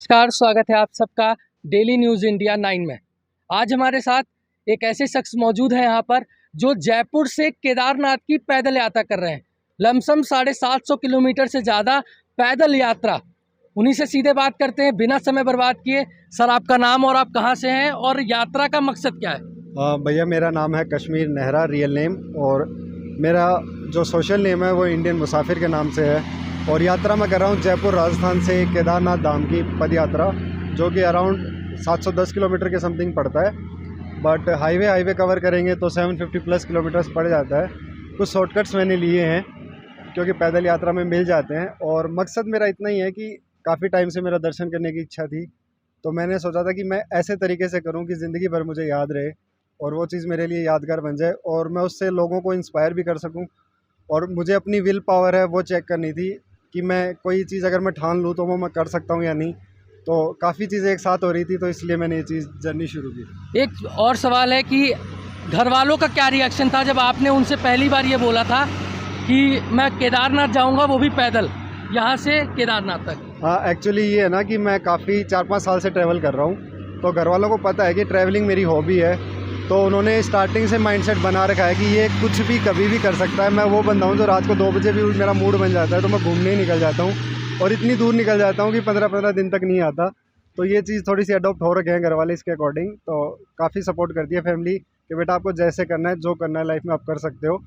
नमस्कार, स्वागत है आप सबका डेली न्यूज़ इंडिया 9 में। आज हमारे साथ एक ऐसे शख्स मौजूद हैं यहाँ पर जो जयपुर से केदारनाथ की पैदल यात्रा कर रहे हैं। लमसम 750 किलोमीटर से ज़्यादा पैदल यात्रा। उन्हीं से सीधे बात करते हैं बिना समय बर्बाद किए। सर, आपका नाम और आप कहाँ से हैं और यात्रा का मकसद क्या है? भैया, मेरा नाम है कश्मीर नेहरा रियल नेम, और मेरा जो सोशल नेम है वो इंडियन मुसाफिर के नाम से है। और यात्रा मैं कर रहा हूँ जयपुर राजस्थान से केदारनाथ धाम की पद यात्रा, जो कि अराउंड 710 किलोमीटर के समथिंग पड़ता है। बट हाईवे कवर करेंगे तो 750 प्लस किलोमीटर्स पड़ जाता है। कुछ शॉर्टकट्स मैंने लिए हैं क्योंकि पैदल यात्रा में मिल जाते हैं, और मकसद मेरा इतना ही है कि काफ़ी टाइम से मेरा दर्शन करने की इच्छा थी, तो मैंने सोचा था कि मैं ऐसे तरीके से करूं कि ज़िंदगी भर मुझे याद रहे और वो चीज़ मेरे लिए यादगार बन जाए, और मैं उससे लोगों को इंस्पायर भी कर सकूं। और मुझे अपनी विल पावर है वो चेक करनी थी कि मैं कोई चीज़ अगर मैं ठान लूँ तो वो मैं कर सकता हूँ या नहीं। तो काफ़ी चीज़ें एक साथ हो रही थी, तो इसलिए मैंने ये चीज़ जर्नी शुरू की। एक और सवाल है कि घर वालों का क्या रिएक्शन था जब आपने उनसे पहली बार ये बोला था कि मैं केदारनाथ जाऊंगा, वो भी पैदल, यहाँ से केदारनाथ तक? हाँ, एक्चुअली ये है ना कि मैं काफ़ी 4-5 साल से ट्रैवल कर रहा हूँ, तो घर वालों को पता है कि ट्रैवलिंग मेरी हॉबी है। तो उन्होंने स्टार्टिंग से माइंडसेट बना रखा है कि ये कुछ भी कभी भी कर सकता है। मैं वो बंदा हूँ जो रात को 2 बजे भी मेरा मूड बन जाता है तो मैं घूमने ही निकल जाता हूँ, और इतनी दूर निकल जाता हूँ कि 15-15 दिन तक नहीं आता। तो ये चीज़ थोड़ी सी अडॉप्ट हो रखे हैं घर वाले इसके अकॉर्डिंग, तो काफ़ी सपोर्ट करती है फैमिली कि बेटा आपको जैसे करना है, जो करना है लाइफ में आप कर सकते हो,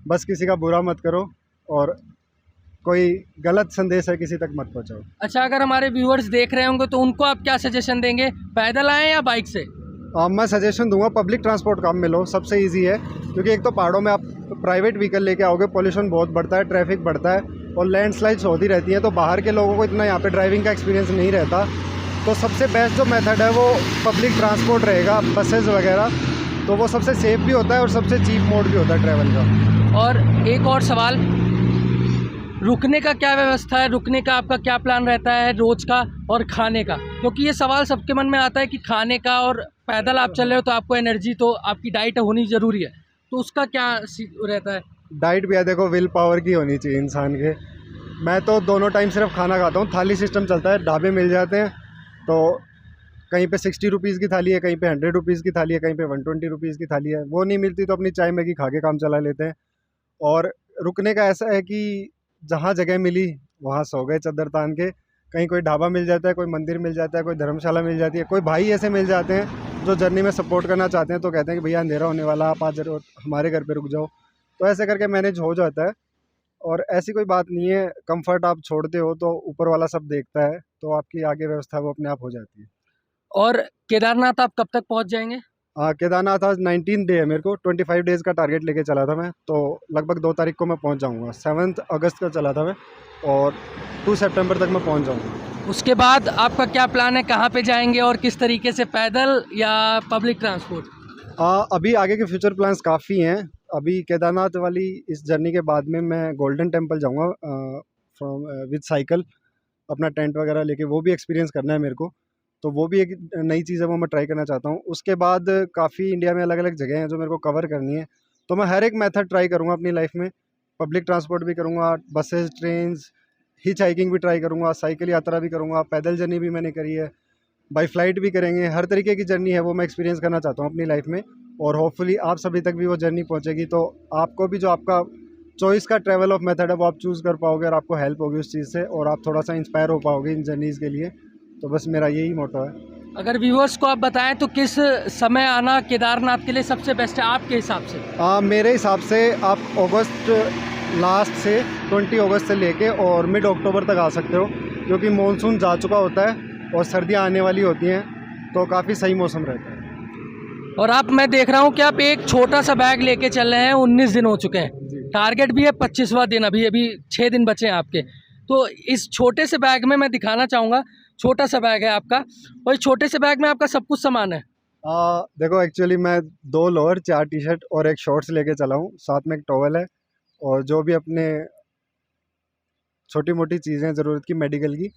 बस किसी का बुरा मत करो और कोई गलत संदेश है किसी तक मत पहुँचाओ। अच्छा, अगर हमारे व्यूअर्स देख रहे होंगे तो उनको आप क्या सजेशन देंगे, पैदल आएँ या बाइक से? मैं सजेशन दूंगा पब्लिक ट्रांसपोर्ट काम में लो, सबसे इजी है। क्योंकि एक तो पहाड़ों में आप प्राइवेट व्हीकल लेके आओगे, पोल्यूशन बहुत बढ़ता है, ट्रैफिक बढ़ता है और लैंडस्लाइड्स होती रहती हैं, तो बाहर के लोगों को इतना यहाँ पे ड्राइविंग का एक्सपीरियंस नहीं रहता। तो सबसे बेस्ट जो मेथड है वो पब्लिक ट्रांसपोर्ट रहेगा, बसेस वगैरह। तो वो सबसे सेफ भी होता है और सबसे चीप मोड भी होता है ट्रैवल का। और एक और सवाल, रुकने का क्या व्यवस्था है? रुकने का आपका क्या प्लान रहता है रोज़ का, और खाने का? क्योंकि ये सवाल सबके मन में आता है कि खाने का, और पैदल आप चल रहे हो तो आपको एनर्जी, तो आपकी डाइट होनी ज़रूरी है, तो उसका क्या रहता है? डाइट भी है, देखो विल पावर की होनी चाहिए इंसान के। मैं तो दोनों टाइम सिर्फ खाना खाता हूँ, थाली सिस्टम चलता है, ढाबे मिल जाते हैं। तो कहीं पे 60 रुपीज़ की थाली है, कहीं पे 100 रुपीज़ की थाली है, कहीं पे 120 रुपीज़ की थाली है। वो नहीं मिलती तो अपनी चाय मैगी खा के काम चला लेते हैं। और रुकने का ऐसा है कि जहाँ जगह मिली वहाँ सो गए चद्दर तान के। कहीं कोई ढाबा मिल जाता है, कोई मंदिर मिल जाता है, कोई धर्मशाला मिल जाती है, कोई भाई ऐसे मिल जाते हैं जो जर्नी में सपोर्ट करना चाहते हैं, तो कहते हैं कि भैया अंधेरा होने वाला, आप आज हमारे घर पे रुक जाओ। तो ऐसे करके मैनेज हो जाता है। और ऐसी कोई बात नहीं है, कंफर्ट आप छोड़ते हो तो ऊपर वाला सब देखता है, तो आपकी आगे व्यवस्था वो अपने आप हो जाती है। और केदारनाथ आप कब तक पहुंच जाएंगे? केदारनाथ आज 19 डे है, मेरे को 25 डेज़ का टारगेट लेके चला था मैं, तो लगभग 2 तारीख को मैं पहुंच जाऊंगा। 7 अगस्त का चला था मैं, और 2 सितंबर तक मैं पहुंच जाऊंगा। उसके बाद आपका क्या प्लान है, कहाँ पे जाएंगे और किस तरीके से, पैदल या पब्लिक ट्रांसपोर्ट? अभी आगे के फ्यूचर प्लान्स काफ़ी हैं। अभी केदारनाथ वाली इस जर्नी के बाद में मैं गोल्डन टेम्पल जाऊंगा फ्रॉम विद साइकिल, अपना टेंट वगैरह लेके, वो भी एक्सपीरियंस करना है मेरे को। तो वो भी एक नई चीज़ है, वो मैं ट्राई करना चाहता हूँ। उसके बाद काफ़ी इंडिया में अलग अलग जगह हैं जो मेरे को कवर करनी है, तो मैं हर एक मेथड ट्राई करूँगा अपनी लाइफ में। पब्लिक ट्रांसपोर्ट भी करूँगा, बसेस, ट्रेन्स, हिच हाइकिंग भी ट्राई करूँगा, साइकिल यात्रा भी करूँगा, पैदल जर्नी भी मैंने करी है, बाई फ्लाइट भी करेंगे। हर तरीके की जर्नी है वो मैं एक्सपीरियंस करना चाहता हूँ अपनी लाइफ में, और होपफुली आप सभी तक भी वो जर्नी पहुँचेगी, तो आपको भी जो आपका चॉइस का ट्रैवल ऑफ मेथड है वो आप चूज़ कर पाओगे, और आपको हेल्प होगी उस चीज़ से, और आप थोड़ा सा इंस्पायर हो पाओगे इन जर्नीज़ के लिए। तो बस मेरा यही मोटो है। अगर व्यूअर्स को आप बताएं तो किस समय आना केदारनाथ के लिए सबसे बेस्ट है आपके हिसाब से? मेरे हिसाब से आप अगस्त लास्ट से 20 अगस्त से लेके और मिड अक्टूबर तक आ सकते हो, क्योंकि मानसून जा चुका होता है और सर्दियाँ आने वाली होती हैं, तो काफ़ी सही मौसम रहता है। और आप, मैं देख रहा हूँ कि आप एक छोटा सा बैग लेके चल रहे हैं, 19 दिन हो चुके हैं, टारगेट भी है 25वां दिन, अभी अभी 6 दिन बचे हैं आपके। तो इस छोटे से बैग में मैं दिखाना चाहूँगा, छोटा सा बैग है आपका, और इस छोटे से बैग में आपका सब कुछ सामान है। देखो, एक्चुअली मैं 2 लोअर, 4 टी शर्ट और 1 शॉर्ट्स लेके चला हूँ, साथ में एक टॉवल है, और जो भी अपने छोटी मोटी चीज़ें ज़रूरत की मेडिकल की,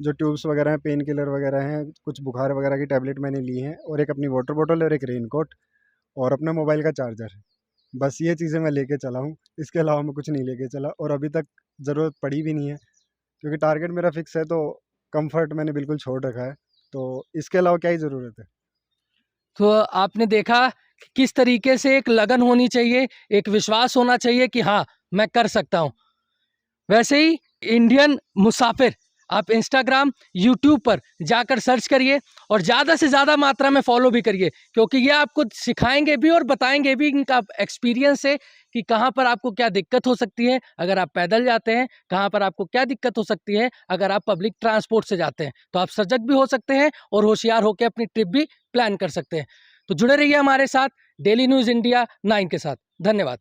जो ट्यूब्स वगैरह हैं, पेन किलर वगैरह हैं, कुछ बुखार वगैरह की टैबलेट मैंने ली हैं, और एक अपनी वाटर बॉटल और एक रेनकोट, और अपना मोबाइल का चार्जर। बस ये चीज़ें मैं लेके चला हूँ, इसके अलावा मैं कुछ नहीं लेके चला, और अभी तक ज़रूरत पड़ी भी नहीं है, क्योंकि टारगेट मेरा फिक्स है, तो कंफर्ट मैंने बिल्कुल छोड़ रखा है, तो इसके अलावा क्या ही ज़रूरत है। तो आपने देखा कि किस तरीके से एक लगन होनी चाहिए, एक विश्वास होना चाहिए कि हाँ, मैं कर सकता हूँ। वैसे ही इंडियन मुसाफिर आप इंस्टाग्राम, यूट्यूब पर जाकर सर्च करिए और ज़्यादा से ज़्यादा मात्रा में फॉलो भी करिए, क्योंकि ये आपको सिखाएंगे भी और बताएंगे भी इनका एक्सपीरियंस से कि कहाँ पर आपको क्या दिक्कत हो सकती है अगर आप पैदल जाते हैं, कहाँ पर आपको क्या दिक्कत हो सकती है अगर आप पब्लिक ट्रांसपोर्ट से जाते हैं। तो आप सजग भी हो सकते हैं और होशियार होकर अपनी ट्रिप भी प्लान कर सकते हैं। तो जुड़े रहिए हमारे साथ डेली न्यूज़ इंडिया 9 के साथ। धन्यवाद।